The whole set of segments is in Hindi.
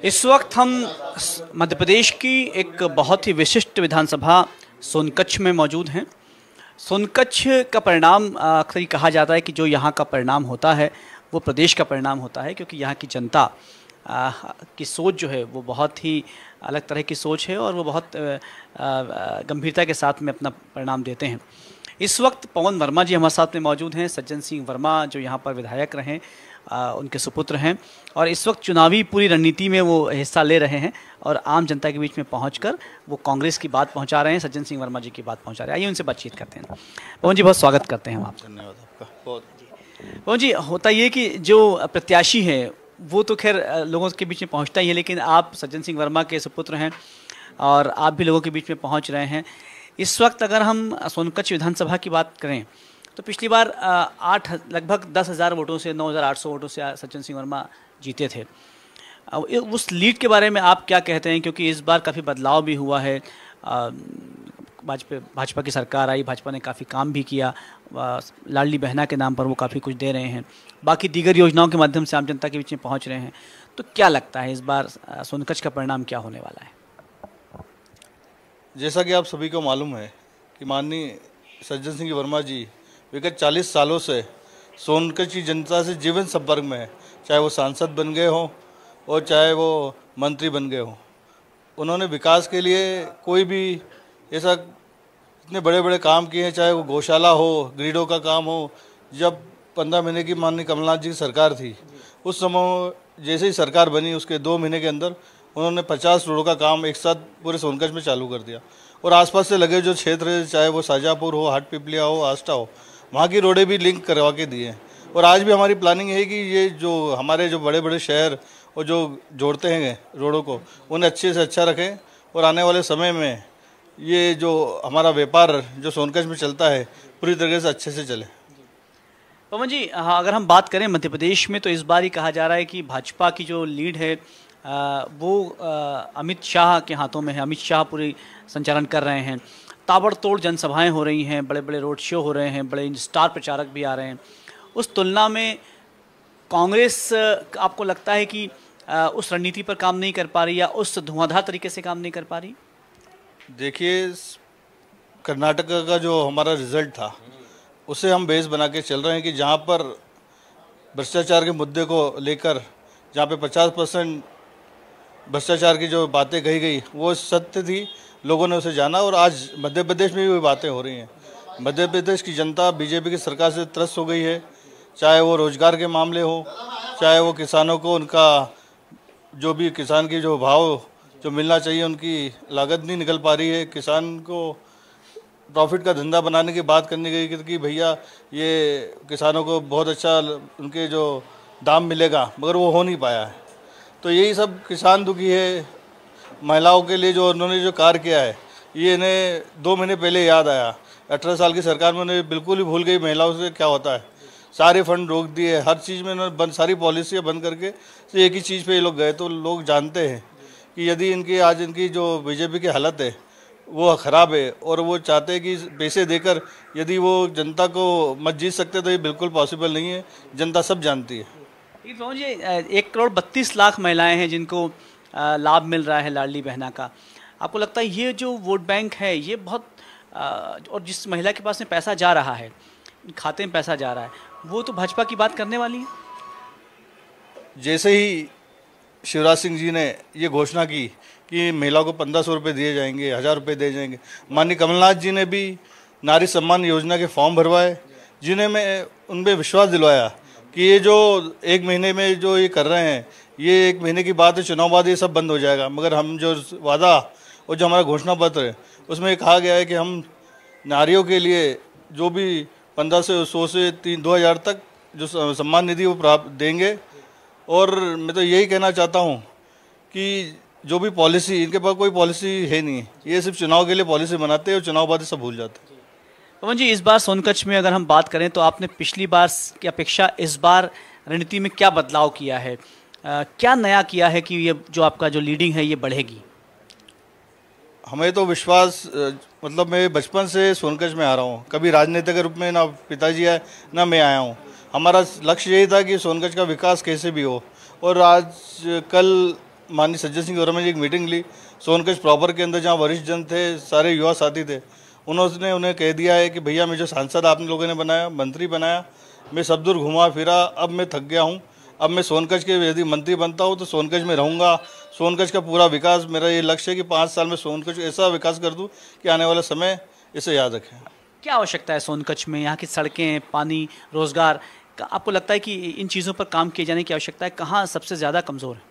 इस वक्त हम मध्य प्रदेश की एक बहुत ही विशिष्ट विधानसभा सोनकच्छ में मौजूद हैं। सोनकच्छ का परिणाम अक्सर कहा जाता है कि जो यहाँ का परिणाम होता है वो प्रदेश का परिणाम होता है, क्योंकि यहाँ की जनता की सोच जो है वो बहुत ही अलग तरह की सोच है और वो बहुत गंभीरता के साथ में अपना परिणाम देते हैं। इस वक्त पवन वर्मा जी हमारे साथ में मौजूद हैं। सज्जन सिंह वर्मा जो यहाँ पर विधायक रहे उनके सुपुत्र हैं और इस वक्त चुनावी पूरी रणनीति में वो हिस्सा ले रहे हैं और आम जनता के बीच में पहुंचकर वो कांग्रेस की बात पहुंचा रहे हैं, सज्जन सिंह वर्मा जी की बात पहुंचा रहे हैं। आइए उनसे बातचीत करते हैं। पवन जी, बहुत स्वागत करते हैं हम आपका। धन्यवाद आपका बहुत। पवन जी, होता ये कि जो प्रत्याशी है वो तो खैर लोगों के बीच में पहुँचता ही है, लेकिन आप सज्जन सिंह वर्मा के सुपुत्र हैं और आप भी लोगों के बीच में पहुँच रहे हैं। इस वक्त अगर हम सोनकच्छ विधानसभा की बात करें तो पिछली बार लगभग 10,000 वोटों से 9,800 वोटों से सज्जन सिंह वर्मा जीते थे। उस लीड के बारे में आप क्या कहते हैं, क्योंकि इस बार काफ़ी बदलाव भी हुआ है। भाजपा की सरकार आई, भाजपा ने काफ़ी काम भी किया, लाडली बहना के नाम पर वो काफ़ी कुछ दे रहे हैं, बाकी दीगर योजनाओं के माध्यम से आम जनता के बीच में पहुँच रहे हैं। तो क्या लगता है इस बार सोनकच्छ का परिणाम क्या होने वाला है? जैसा कि आप सभी को मालूम है कि माननीय सज्जन सिंह वर्मा जी विगत 40 सालों से सोनकच्छ की जनता से जीवन संपर्क में है, चाहे वो सांसद बन गए हों और चाहे वो मंत्री बन गए हों। उन्होंने विकास के लिए कोई भी ऐसा इतने बड़े बड़े काम किए हैं, चाहे वो गौशाला हो, ग्रिडों का काम हो। जब 15 महीने की माननीय कमलनाथ जी की सरकार थी, उस समय जैसे ही सरकार बनी उसके 2 महीने के अंदर उन्होंने 50 रोडों का काम एक साथ पूरे सोनकच्छ में चालू कर दिया और आसपास से लगे जो क्षेत्र है, चाहे वो शाहजहाँपुर हो, हाटपिपलिया हो, आष्टा हो, वहाँ की रोडें भी लिंक करवा के दिए हैं। और आज भी हमारी प्लानिंग है कि ये जो हमारे जो बड़े बड़े शहर और जो जोड़ते हैं रोडों को, उन्हें अच्छे से अच्छा रखें और आने वाले समय में ये जो हमारा व्यापार जो सोनकच्छ में चलता है पूरी तरीके से अच्छे से चले। पवन जी, हाँ, अगर हम बात करें मध्य प्रदेश में तो इस बार ही कहा जा रहा है कि भाजपा की जो लीड है वो अमित शाह के हाथों में है। अमित शाह पूरी संचालन कर रहे हैं, ताबड़तोड़ जनसभाएं हो रही हैं, बड़े बड़े रोड शो हो रहे हैं, बड़े स्टार प्रचारक भी आ रहे हैं। उस तुलना में कांग्रेस आपको लगता है कि उस रणनीति पर काम नहीं कर पा रही या उस धुआंधार तरीके से काम नहीं कर पा रही? देखिए, कर्नाटक का जो हमारा रिजल्ट था उसे हम बेस बना के चल रहे हैं कि जहाँ पर भ्रष्टाचार के मुद्दे को लेकर जहाँ पे 50% भ्रष्टाचार की जो बातें कही गई वो सत्य थी, लोगों ने उसे जाना और आज मध्य प्रदेश में भी वही बातें हो रही हैं। मध्य प्रदेश की जनता बीजेपी की सरकार से त्रस्त हो गई है, चाहे वो रोजगार के मामले हो, चाहे वो किसानों को उनका जो भी किसान की जो भाव जो मिलना चाहिए उनकी लागत नहीं निकल पा रही है। किसान को प्रॉफिट का धंधा बनाने की बात करनी गई कि भैया ये किसानों को बहुत अच्छा उनके जो दाम मिलेगा, मगर वो हो नहीं पाया है। तो यही सब किसान दुखी है। महिलाओं के लिए जो उन्होंने जो कार्य किया है ये इन्हें 2 महीने पहले याद आया। 18 साल की सरकार में उन्हें बिल्कुल ही भूल गई महिलाओं से क्या होता है। सारे फंड रोक दिए, हर चीज़ में उन्होंने सारी पॉलिसियाँ बंद करके तो एक ही चीज़ पे ये लोग गए। तो लोग जानते हैं कि यदि इनकी जो बीजेपी की हालत है वो ख़राब है और वो चाहते हैं कि पैसे देकर यदि वो जनता को मत जीत सकते तो ये बिल्कुल पॉसिबल नहीं है, जनता सब जानती है। ये 1,32,00,000 महिलाएं हैं जिनको लाभ मिल रहा है लाडली बहना का। आपको लगता है ये जो वोट बैंक है ये बहुत और जिस महिला के पास में पैसा जा रहा है, खाते में पैसा जा रहा है, वो तो भाजपा की बात करने वाली है? जैसे ही शिवराज सिंह जी ने ये घोषणा की कि महिलाओं को 1,500 रुपये दिए जाएंगे, 1,000 रुपये दिए जाएंगे, माननीय कमलनाथ जी ने भी नारी सम्मान योजना के फॉर्म भरवाए, जिन्हें मैं उनपे विश्वास दिलवाया कि ये जो 1 महीने में जो ये कर रहे हैं ये 1 महीने की बात है, चुनाव बाद ये सब बंद हो जाएगा। मगर हम जो वादा और जो हमारा घोषणा पत्र है उसमें कहा गया है कि हम नारियों के लिए जो भी 1,500 से 2,000 तक जो सम्मान निधि वो प्राप्त देंगे। और मैं तो यही कहना चाहता हूँ कि जो भी पॉलिसी, इनके पास कोई पॉलिसी है नहीं, ये सिर्फ चुनाव के लिए पॉलिसी बनाते हैं और चुनाव बाद सब भूल जाते हैं। पवन जी, इस बार सोनकच्छ में अगर हम बात करें तो आपने पिछली बार की अपेक्षा इस बार रणनीति में क्या बदलाव किया है, क्या नया किया है कि ये जो आपका जो लीडिंग है ये बढ़ेगी? हमें तो विश्वास, मतलब मैं बचपन से सोनकच्छ में आ रहा हूँ, कभी राजनेता के रूप में ना पिताजी आए ना मैं आया हूँ। हमारा लक्ष्य यही था कि सोनकच्छ का विकास कैसे भी हो। और आज कल माननीय सज्जन सिंह वर्मा जी एक मीटिंग ली सोनकच्छ प्रॉपर के अंदर, जहाँ वरिष्ठ जन थे, सारे युवा साथी थे। उन्होंने उन्हें कह दिया है कि भैया मैं जो सांसद आप लोगों ने बनाया, मंत्री बनाया, मैं सब दूर घुमा फिरा, अब मैं थक गया हूँ। अब मैं सोनकच्छ के यदि मंत्री बनता हूँ तो सोनकच्छ में रहूँगा। सोनकच्छ का पूरा विकास, मेरा ये लक्ष्य है कि 5 साल में सोनकच्छ ऐसा विकास कर दूँ कि आने वाला समय इसे याद रखें। क्या आवश्यकता है सोनकच्छ में? यहाँ की सड़कें, पानी, रोजगार, आपको लगता है कि इन चीज़ों पर काम किए जाने की आवश्यकता है? कहाँ सबसे ज़्यादा कमज़ोर है?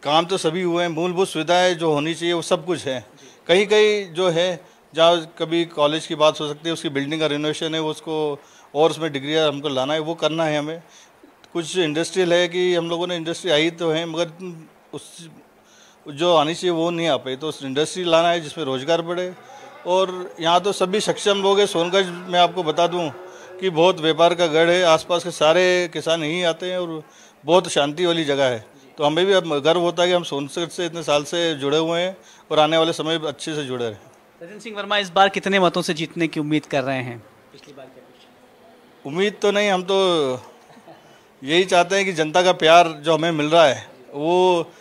काम तो सभी हुए हैं, मूलभूत सुविधाएं जो होनी चाहिए वो सब कुछ है। कहीं कहीं जो है जहाँ कभी कॉलेज की बात हो सकती है, उसकी बिल्डिंग का रिनोवेशन है, वो उसको और उसमें डिग्रियाँ हमको लाना है, वो करना है हमें। कुछ इंडस्ट्रियल है कि हम लोगों ने इंडस्ट्री आई तो है, मगर उस जो आनी चाहिए वो नहीं आ पाई, तो उस इंडस्ट्री लाना है जिसमें रोजगार बढ़े। और यहाँ तो सभी सक्षम लोग हैं। सोनकच्छ मैं आपको बता दूँ कि बहुत व्यापार का गढ़ है, आसपास के सारे किसान यहीं आते हैं और बहुत शांति वाली जगह है। तो हमें भी अब गर्व होता है कि हम सोनकच्छ से इतने साल से जुड़े हुए हैं और आने वाले समय में अच्छे से जुड़े रहें। सज्जन सिंह वर्मा इस बार कितने मतों से जीतने की उम्मीद कर रहे हैं? पिछली बार की अपेक्षा? उम्मीद तो नहीं, हम तो यही चाहते हैं कि जनता का प्यार जो हमें मिल रहा है वो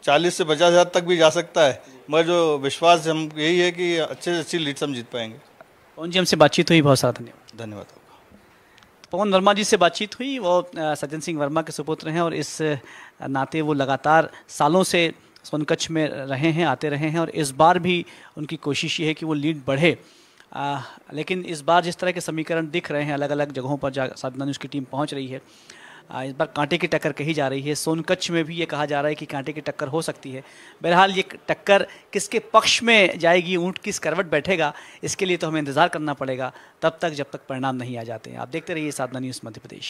40 से 50 हज़ार तक भी जा सकता है, मगर जो विश्वास हम यही है कि अच्छे से अच्छी लीड से हम जीत पाएंगे। पवन जी, हमसे बातचीत हुई, बहुत सारा धन्यवाद। धन्यवाद आपका। पवन वर्मा जी से बातचीत हुई। वो सज्जन सिंह वर्मा के सुपुत्र हैं और इस नाते वो लगातार सालों से सोनकच्छ में रहे हैं, आते रहे हैं और इस बार भी उनकी कोशिश ये है कि वो लीड बढ़े। लेकिन इस बार जिस तरह के समीकरण दिख रहे हैं, अलग अलग जगहों पर साधना न्यूज़ की टीम पहुंच रही है, इस बार कांटे की टक्कर कही जा रही है। सोनकच्छ में भी ये कहा जा रहा है कि कांटे की टक्कर हो सकती है। बहरहाल ये टक्कर किसके पक्ष में जाएगी, ऊंट किस करवट बैठेगा, इसके लिए तो हमें इंतज़ार करना पड़ेगा, तब तक जब तक परिणाम नहीं आ जाते हैं। आप देखते रहिए साधना न्यूज़ मध्य प्रदेश।